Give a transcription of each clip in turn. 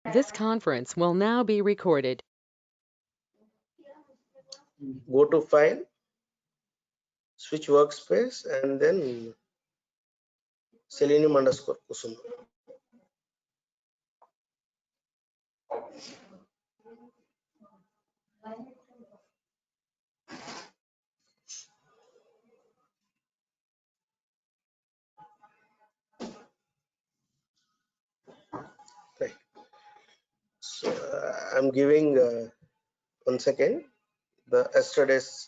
This conference will now be recorded. Go to File, switch workspace, and then Selenium_Kusuma. Right. So I'm giving 1 second the yesterday's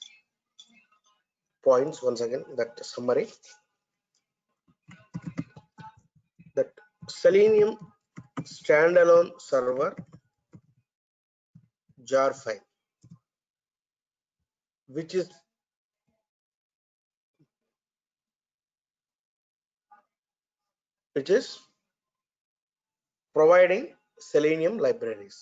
points once again, that summary. That Selenium standalone server jar file, which is providing Selenium libraries,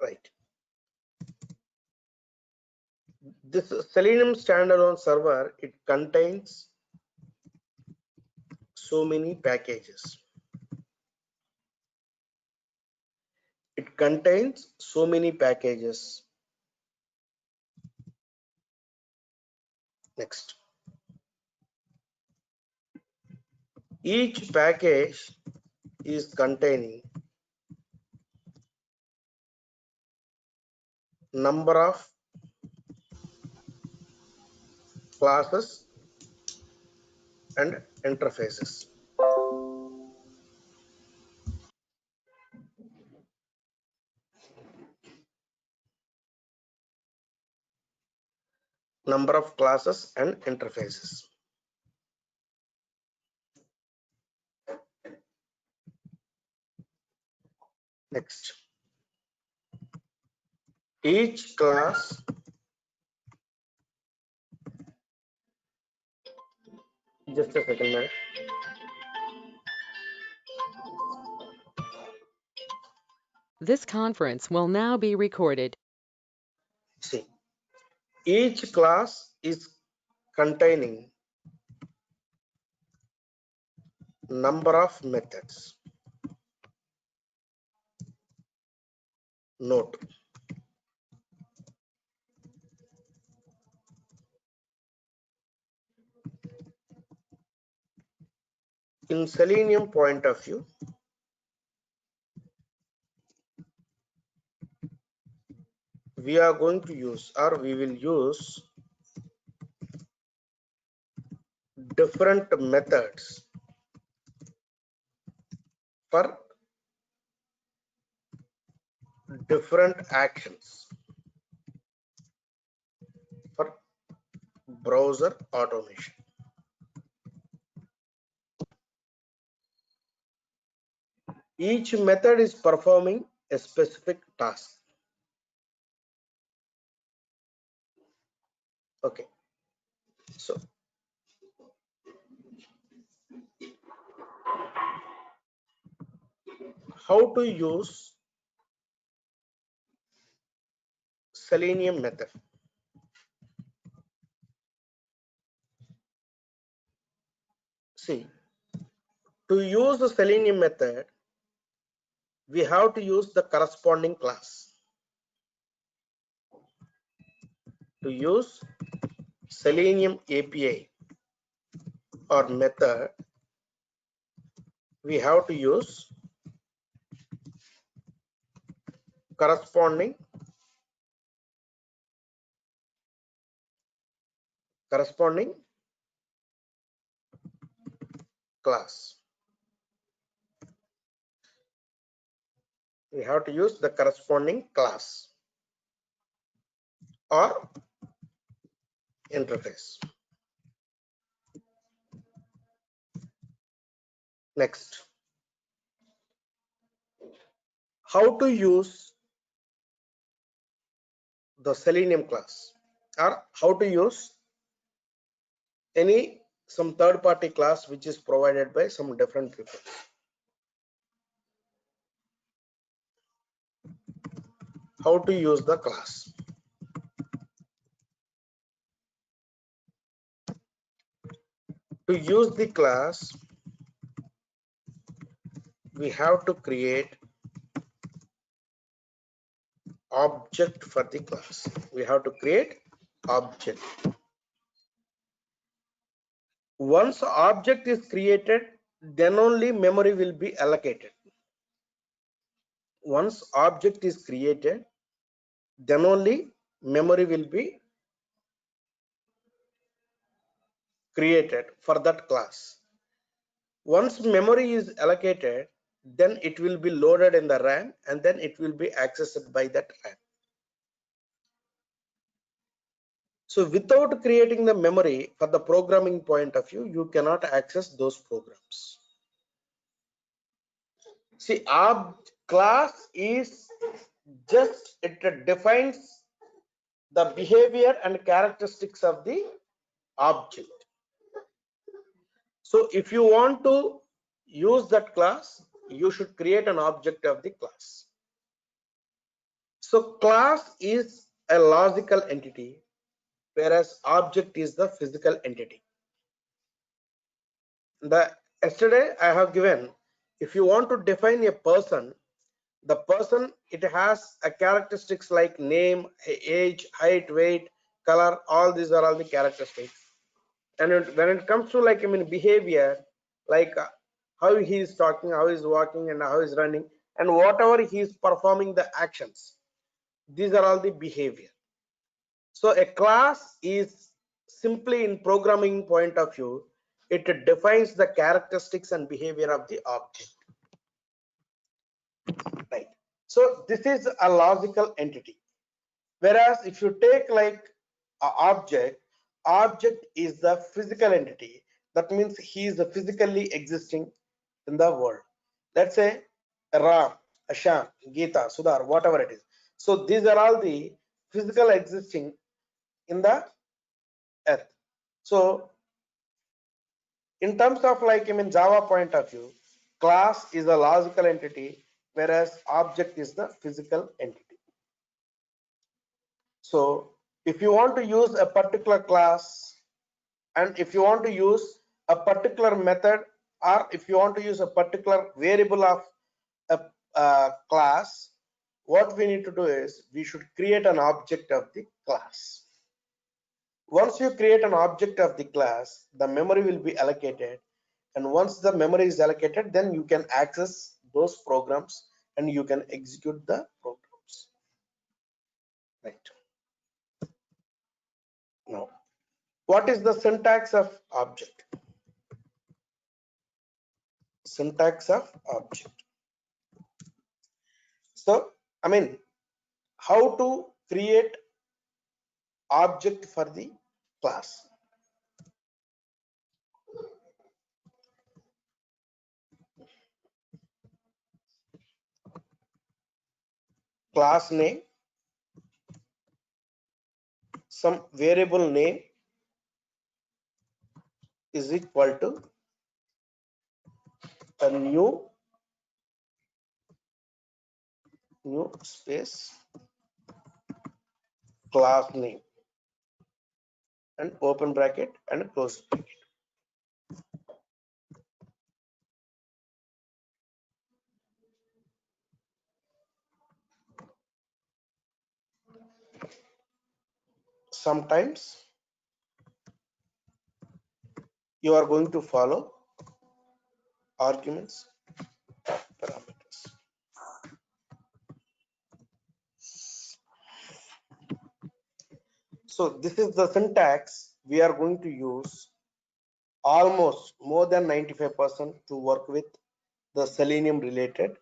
right? This Selenium standalone server, it contains so many packages. Next, each package is containing number of classes and interfaces. Number of classes and interfaces. Next, each class just a second, man. This conference will now be recorded. See, each class is containing number of methods. Note, in Selenium point of view, we are going to use, or we will use, different methods for different actions for browser automation. Each method is performing a specific task. Okay, so how to use Selenium method? See, to use the Selenium method, we have to use the corresponding class. To use Selenium API or method, we have to use corresponding class. We have to use the corresponding class or interface. Next, how to use the Selenium class, or how to use some third-party class which is provided by some different people. How to use the class? To use the class, we have to create object for the class. We have to create object. Once object is created, then only memory will be allocated. Once object is created, then only memory will be created for that class. Once memory is allocated, then it will be loaded in the RAM and then it will be accessed by that RAM. So without creating the memory for the programming point of view, you cannot access those programs. See, class is just, it defines the behavior and characteristics of the object. So if you want to use that class, you should create an object of the class. So class is a logical entity, whereas object is the physical entity. Yesterday I have given, if you want to define a person, the person, it has a characteristics like name, age, height, weight, color, all these are all the characteristics. And when it comes to like behavior, like how he is talking, how he is walking, and how he is running, and whatever he is performing the actions, these are all the behavior. So a class is simply, in programming point of view, it defines the characteristics and behavior of the object, right? So this is a logical entity. Whereas if you take like a object is the physical entity. That means he is physically existing in the world. Let's say Ram, Asham, Geeta, Sudhar, whatever it is. So these are all the physical existing in the earth. So in terms of like Java point of view, class is a logical entity, whereas object is the physical entity. So if you want to use a particular class, and if you want to use a particular method, or if you want to use a particular variable of a class, what we need to do is we should create an object of the class. Once you create an object of the class, the memory will be allocated, and once the memory is allocated, then you can access those programs and you can execute the programs, right? Now, what is the syntax of object? Syntax of object. So how to create object for the class? Class name, some variable name is equal to a new space class name and open bracket and close bracket. Sometimes you are going to follow arguments, parameters. So this is the syntax we are going to use almost more than 95% to work with the Selenium related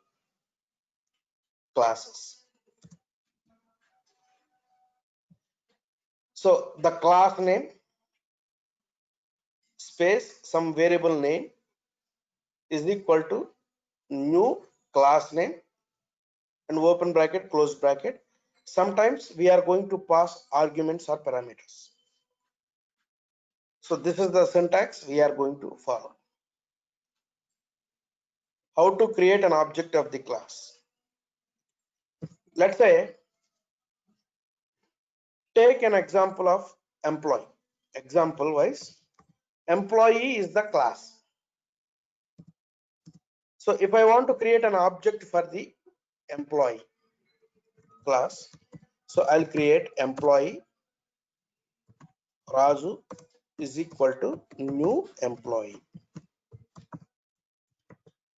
classes. So the class name space some variable name is equal to new class name and open bracket close bracket. Sometimes we are going to pass arguments or parameters. So this is the syntax we are going to follow. How to create an object of the class? Let's say, take an example of employee. Example wise, employee is the class. So if I want to create an object for the employee class, so I'll create employee Raju is equal to new employee.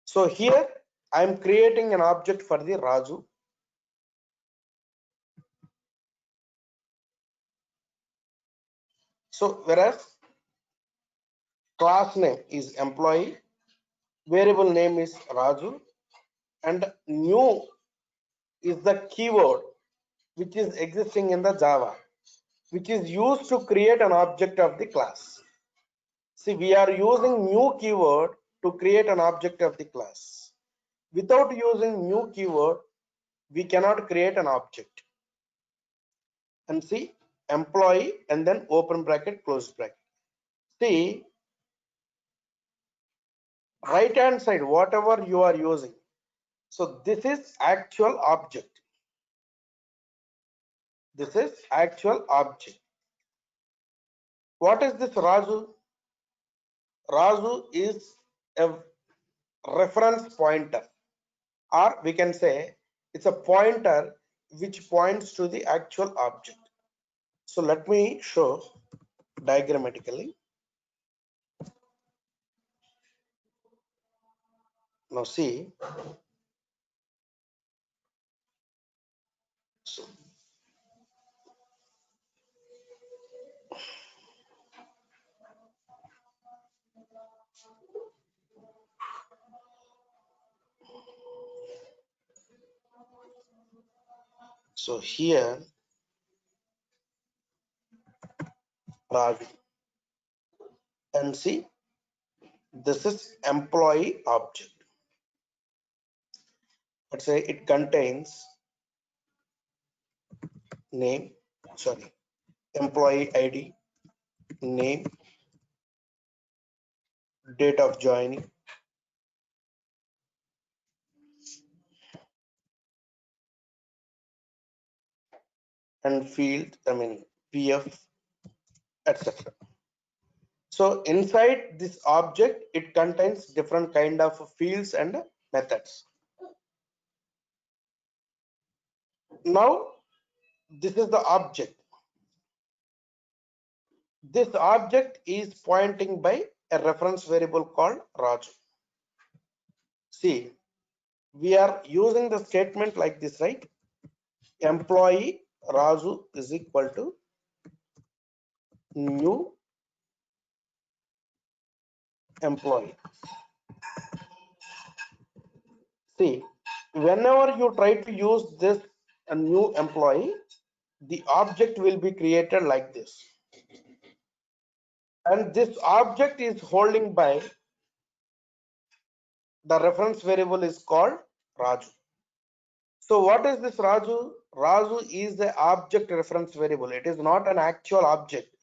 So here I'm creating an object for the Raju. So whereas class name is employee, variable name is Raju, and new is the keyword which is existing in the Java, which is used to create an object of the class. See, we are using new keyword to create an object of the class. Without using new keyword, we cannot create an object. And see, employee and then open bracket, close bracket. See, right hand side, whatever you are using. So this is actual object. This is actual object. What is this Raju? Raju is a reference pointer, or we can say it's a pointer which points to the actual object. So let me show diagrammatically. Now see, so here Raju, and see, this is employee object. Let's say it contains name, sorry, employee ID, name, date of joining, and field, I mean PF, etc. So inside this object, it contains different kind of fields and methods. Now this is the object. This object is pointing by a reference variable called Raju. See, we are using the statement like this, right? Employee Raju is equal to new employee. See, whenever you try to use this a new employee, the object will be created like this. And this object is holding by the reference variable is called Raju. So what is this Raju? Raju is the object reference variable. It is not an actual object.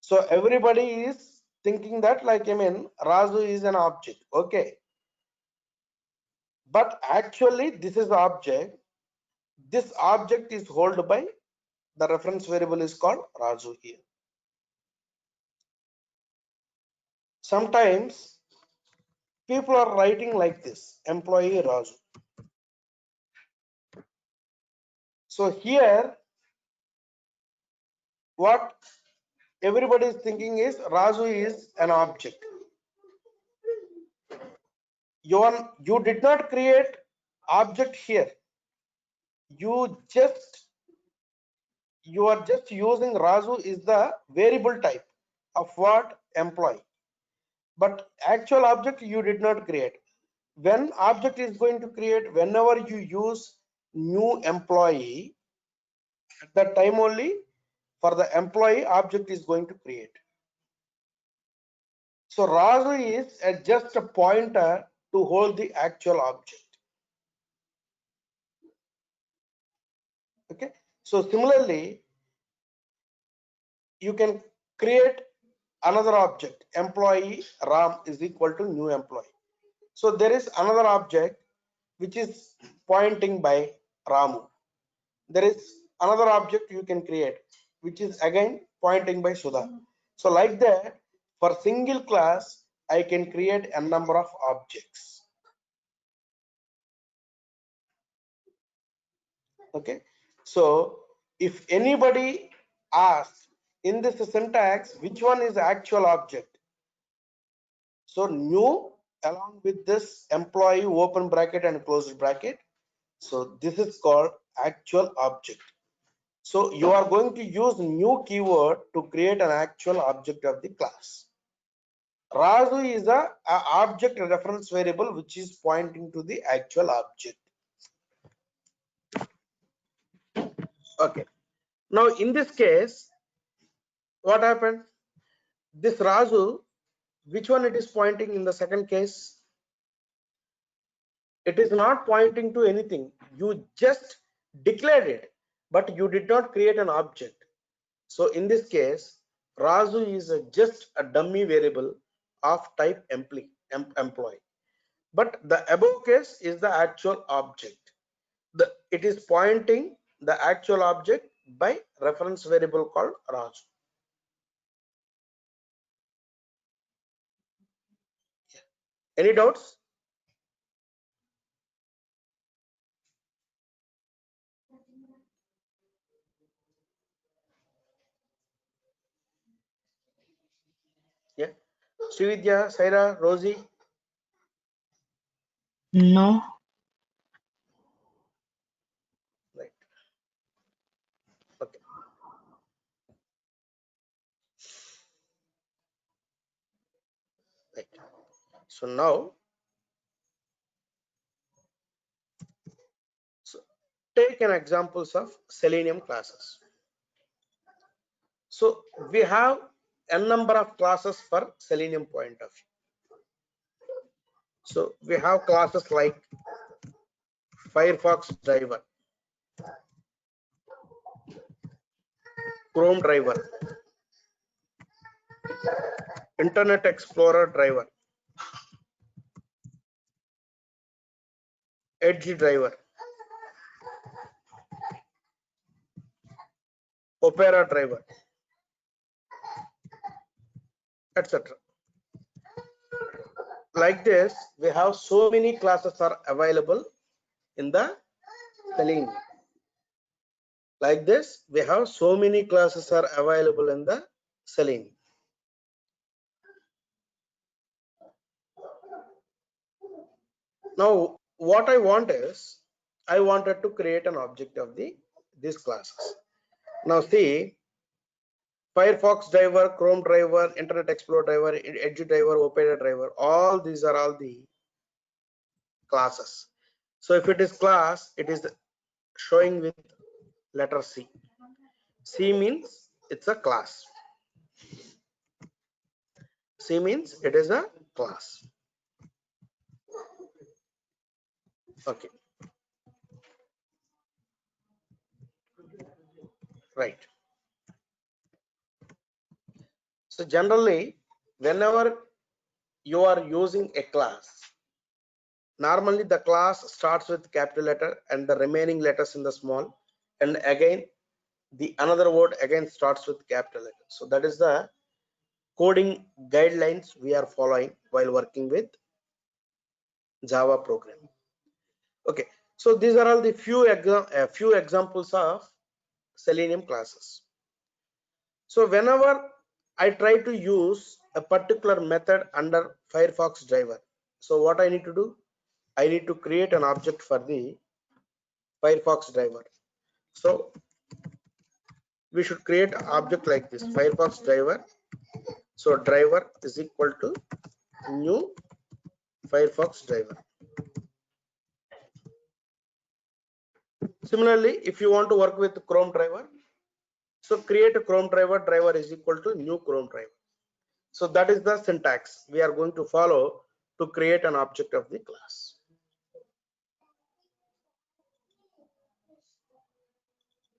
So everybody is thinking that, like, I mean, Raju is an object. Okay. But actually this is the object. This object is held by the reference variable is called Raju here. Sometimes people are writing like this, employee Raju. So here what everybody is thinking is Raju is an object. You did not create object here. You are just using Raju is the variable type of what employee. But actual object you did not create. When object is going to create, whenever you use new employee, at that time only for the employee object is going to create. So Raju is just a pointer to hold the actual object. Okay. So similarly, you can create another object, employee Ram is equal to new employee. So there is another object which is pointing by Ramu. There is another object you can create which is again pointing by Sudha. So like that, For single class, I can create a number of objects. Okay, so if anybody asks in this syntax which one is actual object, so new along with this employee open bracket and closed bracket, so this is called actual object. So you are going to use new keyword to create an actual object of the class. Raju is a object reference variable which is pointing to the actual object. Okay, now in this case what happened, this Raju, which one it is pointing in the second case? It is not pointing to anything, you just declared it but you did not create an object. So in this case Raju is just a dummy variable of type employee, but the above case is the actual object. It is pointing the actual object by reference variable called Raju. Any doubts? Yeah, Srividya, Saira, Rosie. No. Right. Okay. Right. So now, so take an examples of Selenium classes. So we have n number of classes for Selenium point of view. So we have classes like Firefox driver, Chrome driver, Internet Explorer driver, Edge driver, Opera driver, etc. Like this, we have so many classes are available in the Selenium. Like this, we have so many classes are available in the Selenium. Now, what I want is, I wanted to create an object of these classes. Now see, Firefox driver, Chrome driver, Internet Explorer driver, Edge driver, Opera driver, all these are all the classes. So if it is class, it is showing with letter C. C means it's a class. C means it is a class. Okay. Right. So generally, whenever you are using a class, normally the class starts with capital letter and the remaining letters in the small, and again the another word again starts with capital letter. So that is the coding guidelines we are following while working with Java programming. Okay, so these are all the few examples of Selenium classes. So whenever I try to use a particular method under Firefox driver, so what I need to do, I need to create an object for the Firefox driver. So we should create an object like this, Firefox driver. So driver is equal to new Firefox driver. Similarly, if you want to work with Chrome driver, so create a Chrome driver, driver is equal to new Chrome driver. So that is the syntax we are going to follow to create an object of the class.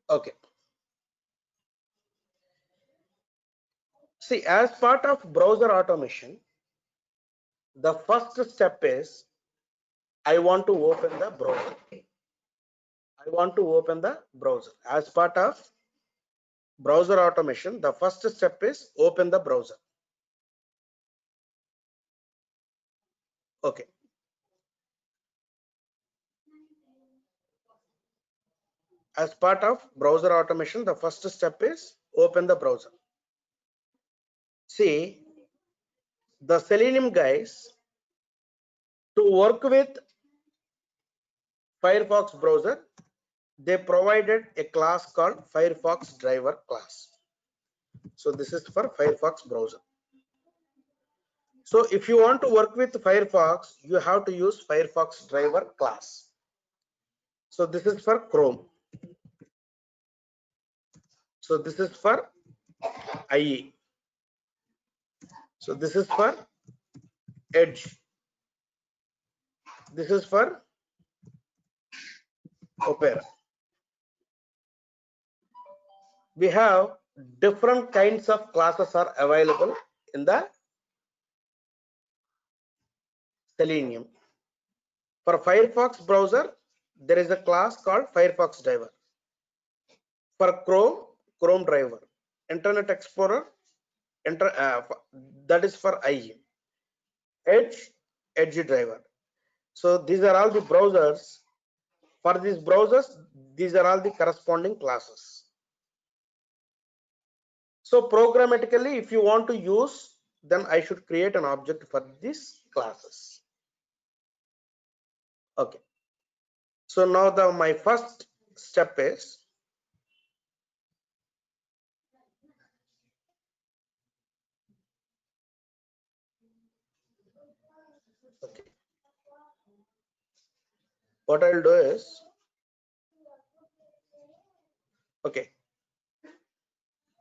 Okay. See, as part of browser automation, the first step is I want to open the browser. I want to open the browser. As part of browser automation, the first step is open the browser. Okay. As part of browser automation, the first step is open the browser. See, the Selenium guys, to work with Firefox browser, they provided a class called Firefox driver class. So this is for Firefox browser. So if you want to work with Firefox, you have to use Firefox driver class. So this is for Chrome. So this is for IE. So this is for Edge. This is for Opera. We have different kinds of classes are available in the Selenium. For Firefox browser, there is a class called Firefox driver. For Chrome, Chrome driver. Internet Explorer, that is for IE. Edge, Edge driver. So these are all the browsers. For these browsers, these are all the corresponding classes. So programmatically, if you want to use, then I should create an object for these classes. Okay. So now my first step is okay. What I'll do is okay.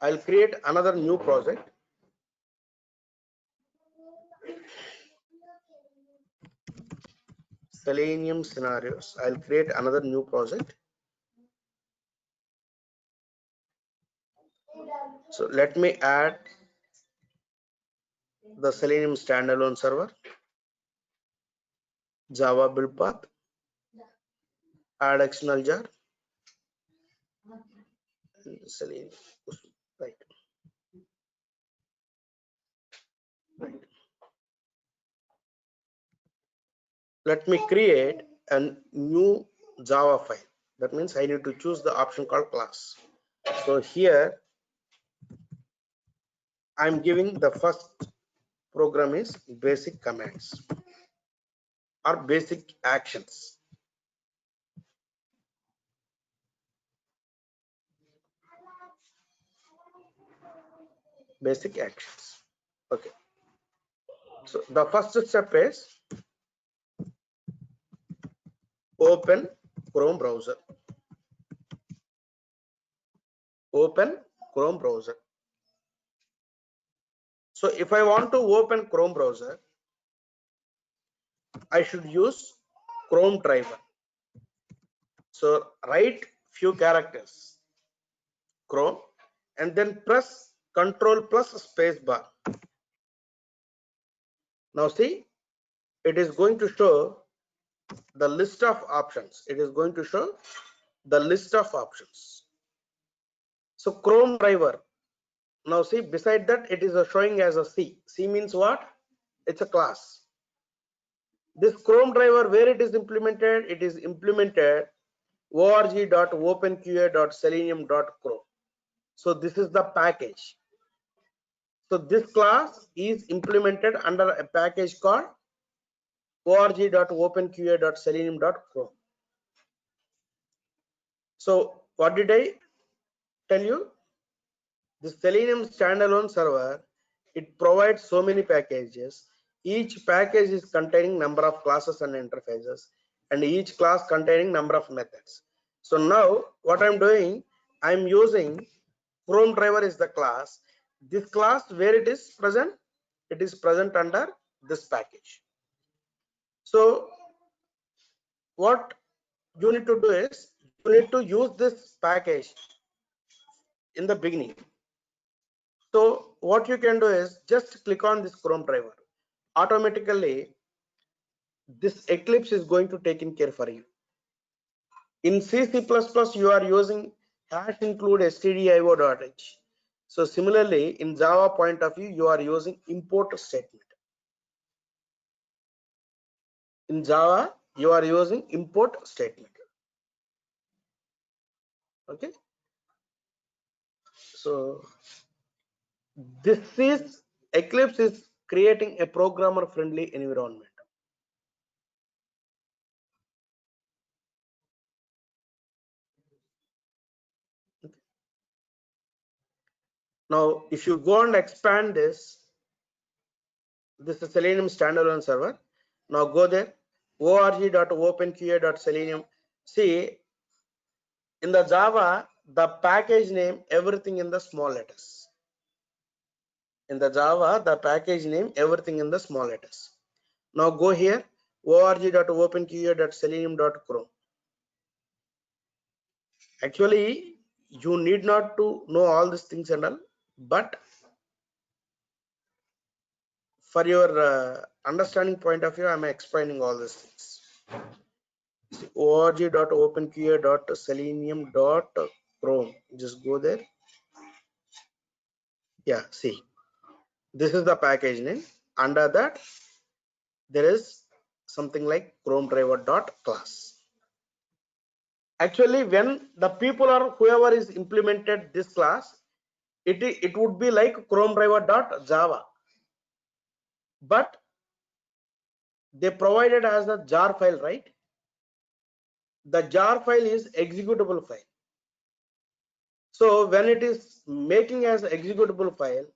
I'll create another new project. Selenium scenarios. I'll create another new project. So let me add the Selenium standalone server, Java build path, add external jar, Selenium. Right. Right. Let me create a new Java file. That means I need to choose the option called class. So here I'm giving the first program is basic commands or basic actions. Basic actions. Okay. So the first step is open Chrome browser. Open Chrome browser. So if I want to open Chrome browser, I should use Chrome driver. So write few characters Chrome and then press Control plus space bar. Now see, it is going to show the list of options. It is going to show the list of options. So Chrome driver. Now see, beside that it is showing as a C. C means what? It's a class. This Chrome driver, where it is implemented? It is implemented org.openqa.selenium.chrome. So this is the package. So this class is implemented under a package called org.openqa.selenium.chrome. So what did I tell you? The Selenium standalone server, it provides so many packages. Each package is containing number of classes and interfaces, and each class containing number of methods. So now what I'm doing, I'm using Chrome driver is the class. This class, where it is present? It is present under this package. So what you need to do is you need to use this package in the beginning. So what you can do is just click on this Chrome driver. Automatically this Eclipse is going to take in care for you. In C++, you are using hash include stdio.h. So similarly, in Java point of view, you are using import statement. In Java, you are using import statement. Okay, so this is Eclipse is creating a programmer friendly environment. Okay. Now if you go and expand this is Selenium standalone server. Now go there, org.openqa.selenium. See, in the Java, the package name, everything in the small letters. In the Java, the package name, everything in the small letters. Now go here, org.openqa.selenium.chrome. Actually, you need not to know all these things and all, but for your understanding point of view, I'm explaining all these things. org.openqa.selenium.chrome. Just go there. Yeah, see, this is the package name. Under that, there is something like Chrome driver.class. Actually, when the people or whoever is implemented this class, it would be like Chrome driver.java, but they provided as a jar file, right? The jar file is executable file. So when it is making as executable file,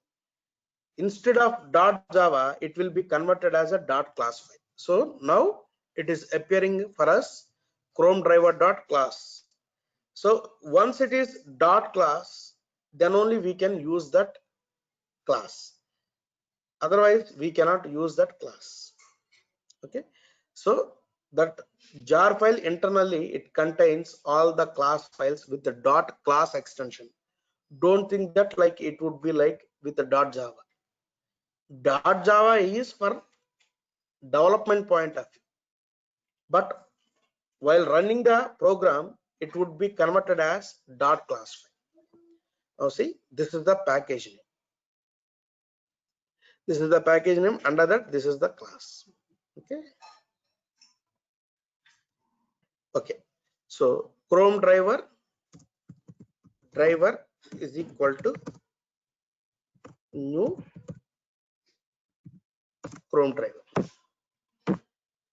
instead of .java, it will be converted as a .class file. So now it is appearing for us Chrome driver.class. So once it is .class, then only we can use that class. Otherwise, we cannot use that class. Okay. So that jar file internally, it contains all the class files with the .class extension. Don't think that like it would be like with the .java. .java is for development point of view, but while running the program, it would be converted as .class file. Now see, this is the package name. This is the package name. Under that, this is the class. Okay. Okay. So Chrome driver is equal to new Chrome driver.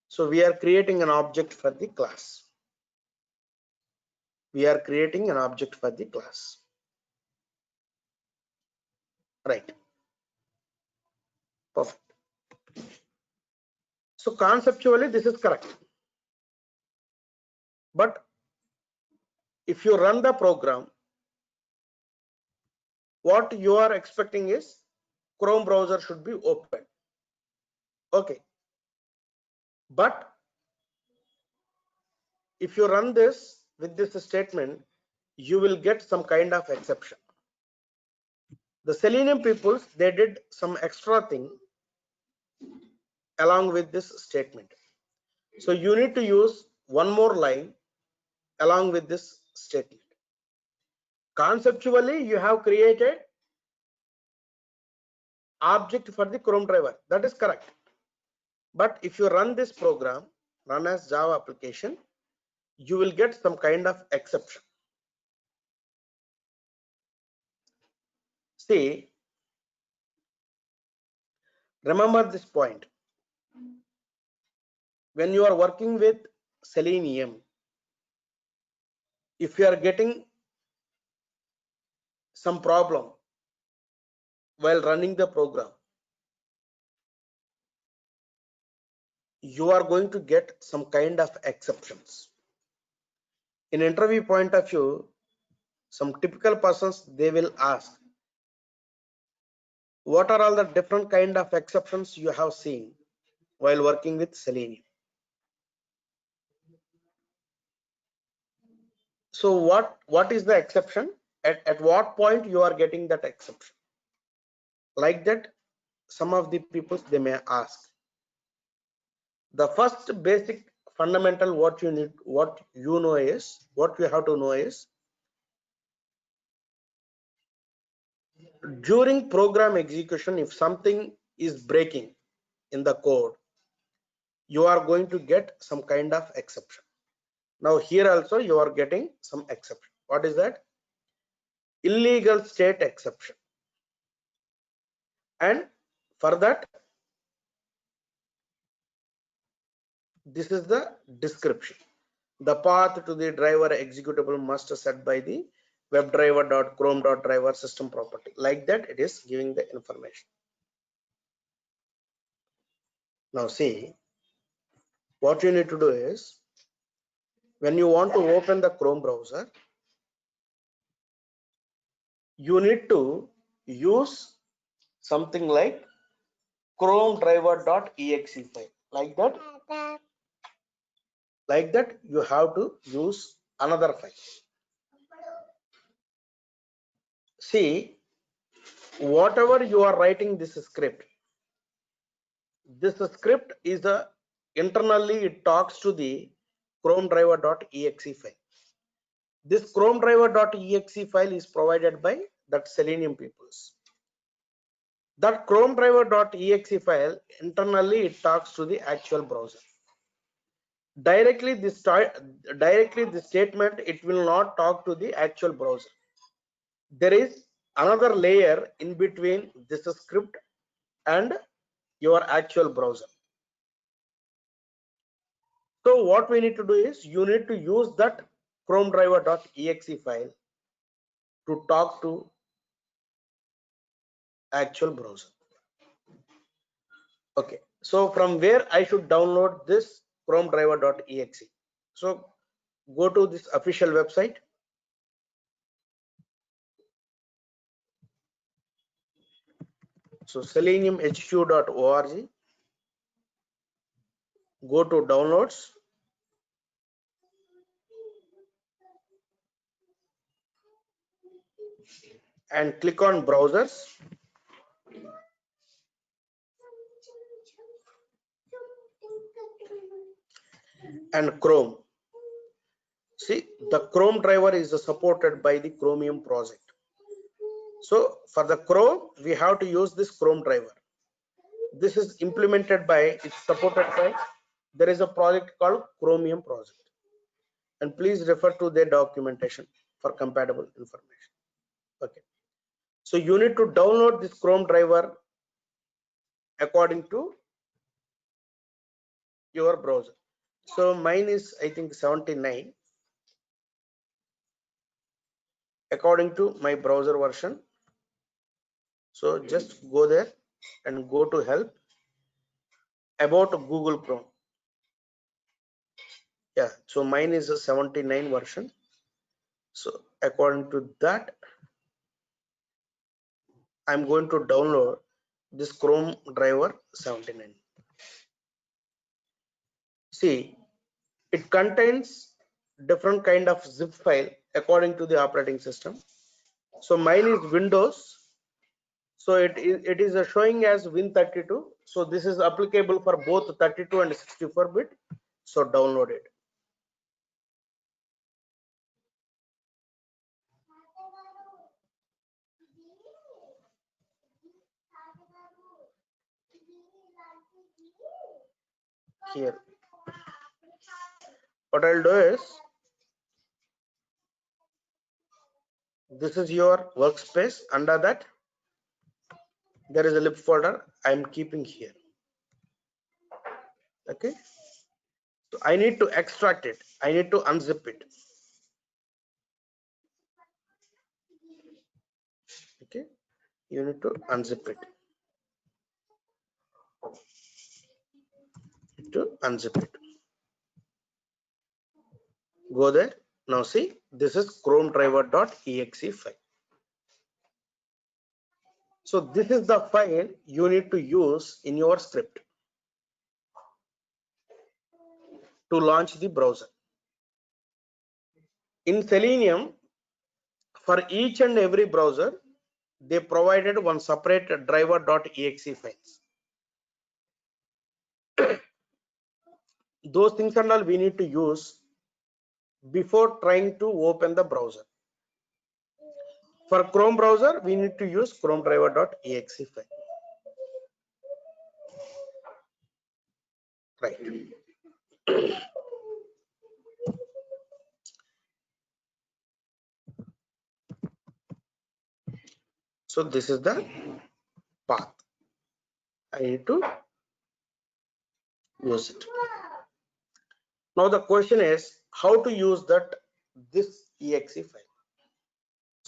So we are creating an object for the class. We are creating an object for the class. Right. Perfect. So conceptually, this is correct. But if you run the program, what you are expecting is Chrome browser should be open. Okay. But if you run this with this statement, you will get some kind of exception. The Selenium people, they did some extra thing along with this statement. So you need to use one more line along with this statement. Conceptually, you have created object for the Chrome driver. That is correct. But if you run this program, run as Java application, you will get some kind of exception. See, remember this point. When you are working with Selenium, if you are getting some problem while running the program, you are going to get some kind of exceptions. In interview point of view, some typical persons, they will ask, what are all the different kind of exceptions you have seen while working with Selenium? So what is the exception? At what point you are getting that exception? Like that, some of the people, they may ask. The first basic fundamental what you have to know is, during program execution, if something is breaking in the code, you are going to get some kind of exception. Now here also you are getting some exception. What is that? Illegal state exception. And for that, this is the description. The path to the driver executable must set by the webdriver.chrome.driver system property. Like that, it is giving the information. Now see, what you need to do is, when you want to open the Chrome browser, you need to use something like Chrome driver.exe file. Like that, you have to use another file. See, whatever you are writing this script is internally it talks to the Chrome driver.exe file. This Chrome driver.exe file is provided by that Selenium peoples. That Chrome driver.exe file internally it talks to the actual browser. Directly this statement it will not talk to the actual browser. There is another layer in between this script and your actual browser. So what we need to do is, you need to use that Chrome driver.exe file to talk to actual browser. Okay, so from where I should download this Chrome driver.exe? So go to this official website. So seleniumhq.org. Go to downloads. And click on browsers. And Chrome. See, the Chrome driver is supported by the Chromium project. So for the Chrome, we have to use this Chrome driver. This is implemented by, it's supported by, there is a project called Chromium project. And please refer to their documentation for compatible information. Okay. So you need to download this Chrome driver according to your browser. So mine is, I think, 79 according to my browser version. So just go there and go to help, about Google Chrome. Yeah, so mine is a 79 version. So according to that, I'm going to download this Chrome driver 79. See, it contains different kind of zip file according to the operating system. So mine is Windows. So it is showing as Win32. So this is applicable for both 32 and 64 bit. So download it. Here, what I'll do is, this is your workspace. Under that, there is a lib folder I'm keeping here. Okay, so I need to extract it. I need to unzip it. Okay, you need to unzip it. Go there. Now see, this is Chrome driver.exe file. So this is the file you need to use in your script to launch the browser. In Selenium, for each and every browser, they provided one separate driver.exe files. Those things and all we need to use before trying to open the browser. For Chrome browser, we need to use Chrome driver.exe file. right. So this is the path. I need to use it. Now the question is how to use this exe file.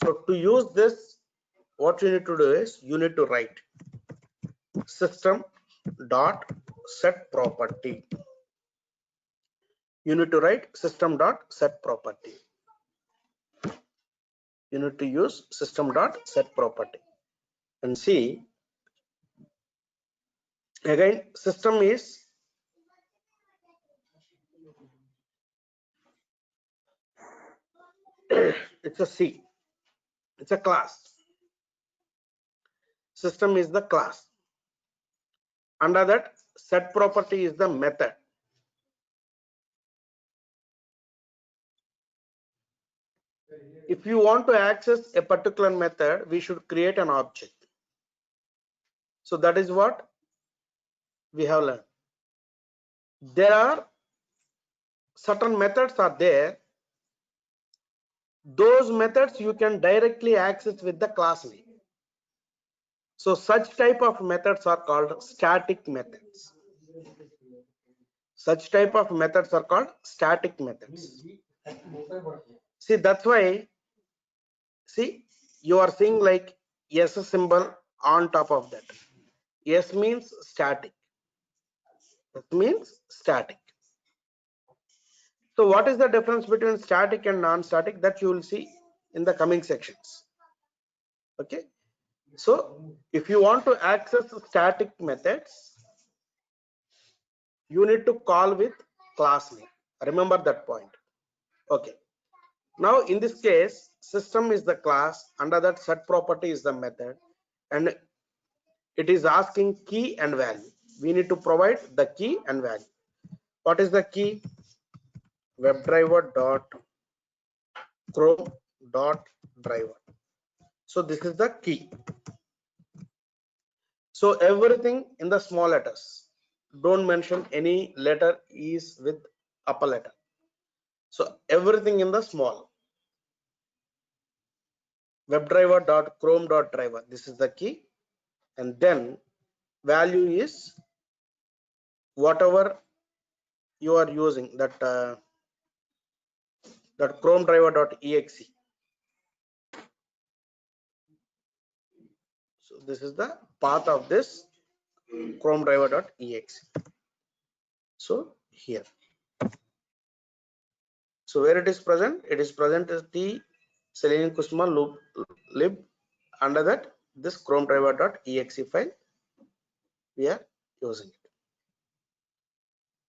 So to use this, what you need to do is you need to write system dot set property. You need to write system dot set property. You need to use system dot set property and see again system is it's a C, it's a class. System is the class. Under that, set property is the method. If you want to access a particular method, we should create an object. So that is what we have learned. There are certain methods are there. Those methods you can directly access with the class name. So such type of methods are called static methods. Such type of methods are called static methods. See, that's why, see, you are seeing like S symbol on top of that. S means static. S means static. So what is the difference between static and non-static? That you will see in the coming sections. Okay. So if you want to access static methods, you need to call with class name. Remember that point. Okay. Now in this case, system is the class, under that set property is the method, and it is asking key and value. We need to provide the key and value. What is the key? WebDriver dot Chrome dot driver. So this is the key. So everything in the small letters. Don't mention any letter is with upper letter. So everything in the small. WebDriver dot Chrome dot driver. This is the key, and then value is whatever you are using, that Chrome driver dot exe. So this is the path of this Chrome driver dot exe. So here, so where it is present? It is present as the Selenium Kusuma lib. Under that, this Chrome driver dot exe file we are using it,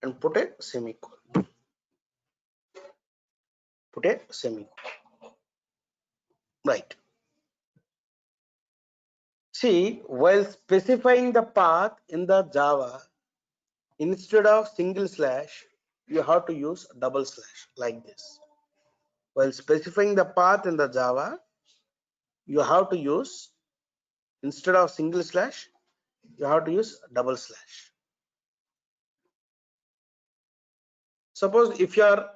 and put a semicolon. Put a semicolon. Right. See, while specifying the path in the Java, instead of single slash, you have to use double slash like this. While specifying the path in the Java, you have to use, instead of single slash, you have to use double slash. Suppose if you are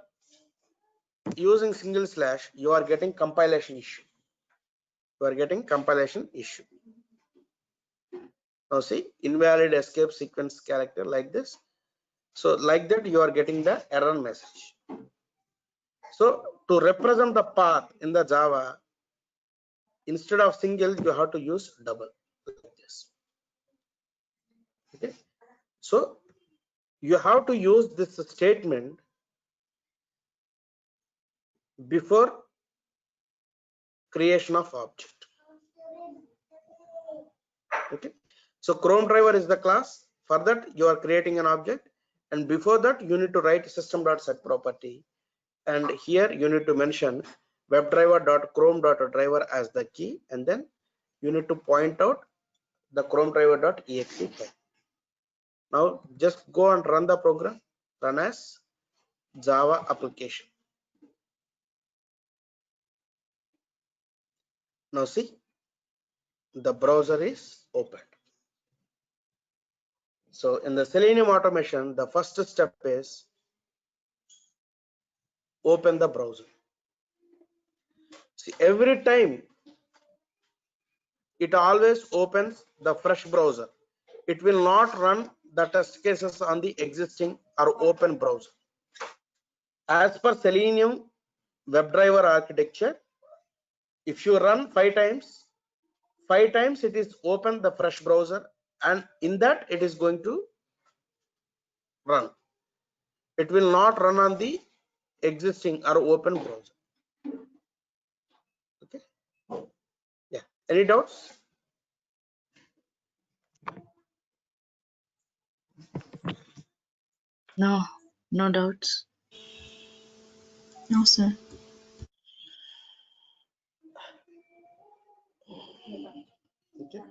using single slash, you are getting compilation issue. You are getting compilation issue. Now see, invalid escape sequence character like this. So like that, you are getting the error message. So to represent the path in the Java, instead of single, you have to use double like this. Okay. So you have to use this statement before creation of object. Okay. So Chrome driver is the class. For that, you are creating an object, and before that, you need to write system.setProperty, and here you need to mention WebDriver.Chrome.driver as the key, and then you need to point out the Chrome driver.exe file. Now just go and run the program. Run as Java application. Now see, the browser is opened. So in the Selenium automation, the first step is open the browser. See, every time it always opens the fresh browser. It will not run the test cases on the existing or open browser. As per Selenium WebDriver architecture, if you run 5 times it is open the fresh browser, and in that it is going to run. It will not run on the existing or open browser. Okay. Yeah. Any doubts? No, no doubts. No, sir. Okay.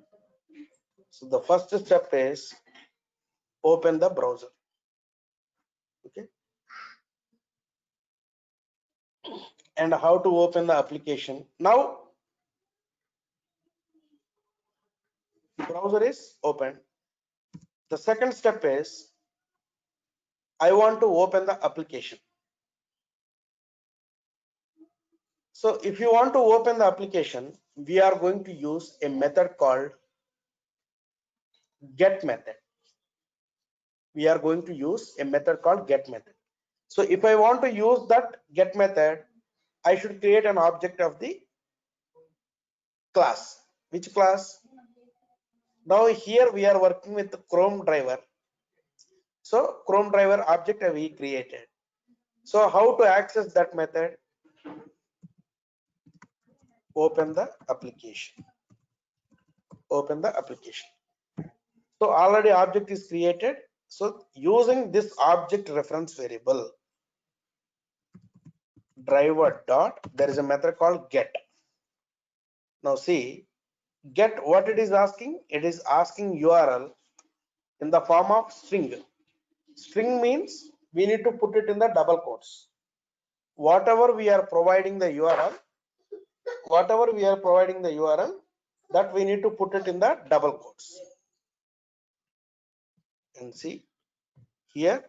So the first step is open the browser. Okay. And how to open the application. Now the browser is open. The second step is I want to open the application. So if you want to open the application, we are going to use a method called get method. We are going to use a method called get method. So if I want to use that get method, I should create an object of the class. Which class? Now here we are working with the Chrome driver. So Chrome driver object we created. So how to access that method? Open the application. Open the application. So already object is created. So using this object reference variable driver dot, there is a method called get. Now see, get what it is asking? It is asking URL in the form of string. String means we need to put it in the double quotes. Whatever we are providing the URL, that we need to put it in the double quotes. And see here,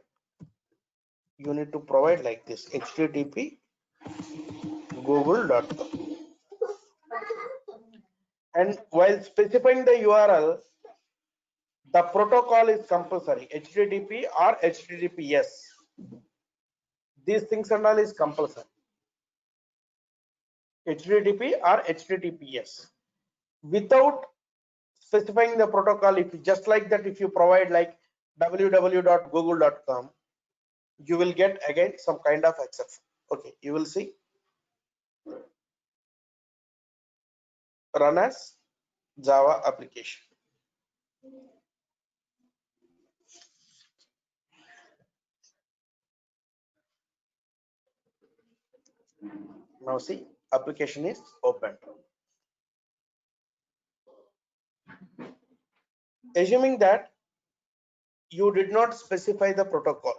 you need to provide like this: http google.com. And while specifying the URL, the protocol is compulsory: http or https. These things and all is compulsory: http or https. Without specifying the protocol, if you just like that, if you provide like www.google.com, you will get again some kind of exception. Okay, you will see run as Java application. Now see, application is opened. Assuming that you did not specify the protocol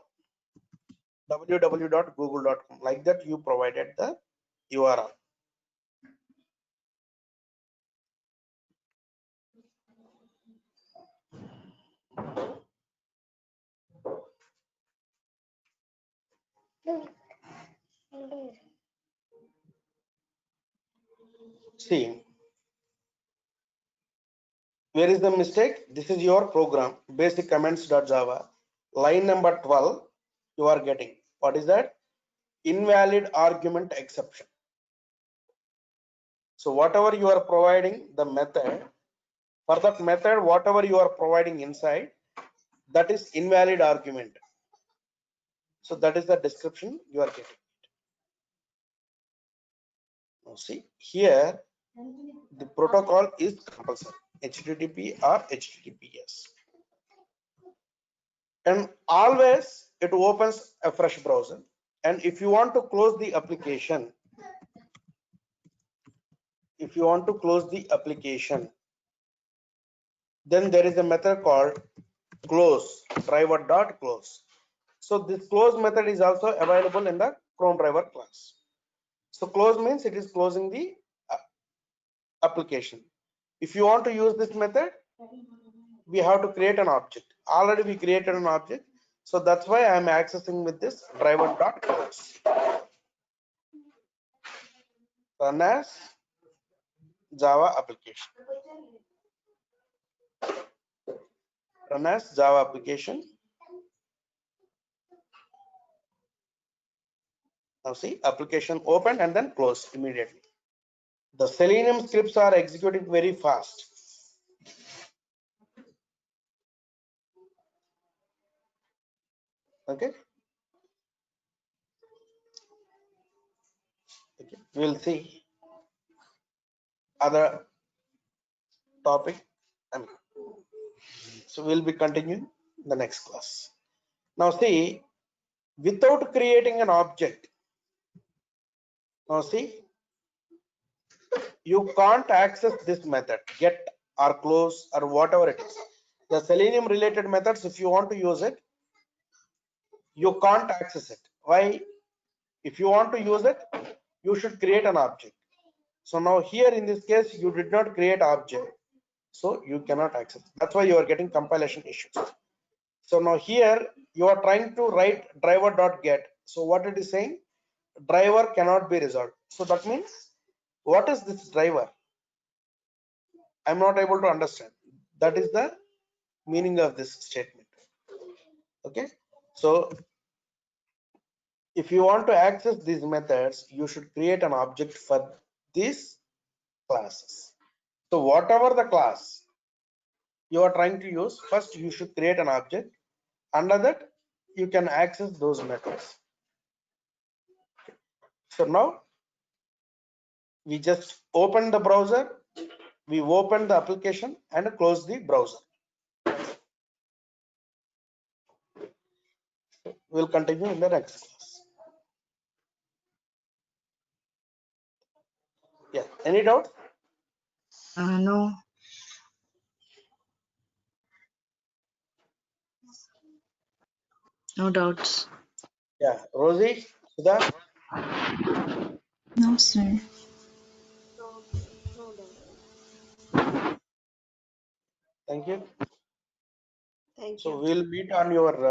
www.google.com, like that you provided the URL. See, where is the mistake? This is your program, basic comments.java, line number 12. You are getting, what is that? Invalid argument exception. So whatever you are providing the method, for that method, whatever you are providing inside, that is invalid argument. So that is the description you are getting. Now see here, the protocol is compulsory: HTTP or HTTPS. And always it opens a fresh browser. And if you want to close the application, then there is a method called close, driver.close. So this close method is also available in the Chrome driver class. So close means it is closing the application. If you want to use this method, we have to create an object. already we created an object, so that's why I am accessing with this driver.close. Run as Java application. Run as Java application. Now see, application open and then close immediately. The Selenium scripts are executing very fast. Okay. Okay. We'll see other topic. So we'll be continuing the next class. Now see, without creating an object, now see, you can't access this method, get or close or whatever it is. The Selenium related methods, if you want to use it, you can't access it. Why? If you want to use it, you should create an object. So now here in this case, you did not create object, so you cannot access. That's why you are getting compilation issues. So now here you are trying to write driver.get. So what it is saying? Driver cannot be resolved. So that means, what is this driver? I'm not able to understand. That is the meaning of this statement. Okay. So if you want to access these methods, you should create an object for these classes. So whatever the class you are trying to use, first you should create an object. Under that, you can access those methods. So now we just open the browser, we open the application and close the browser. We'll continue in the next class. Yeah, any doubt? No. No doubts. Yeah, Rosie, Sudha, No, sir. thank you. Thank So you. we'll meet on your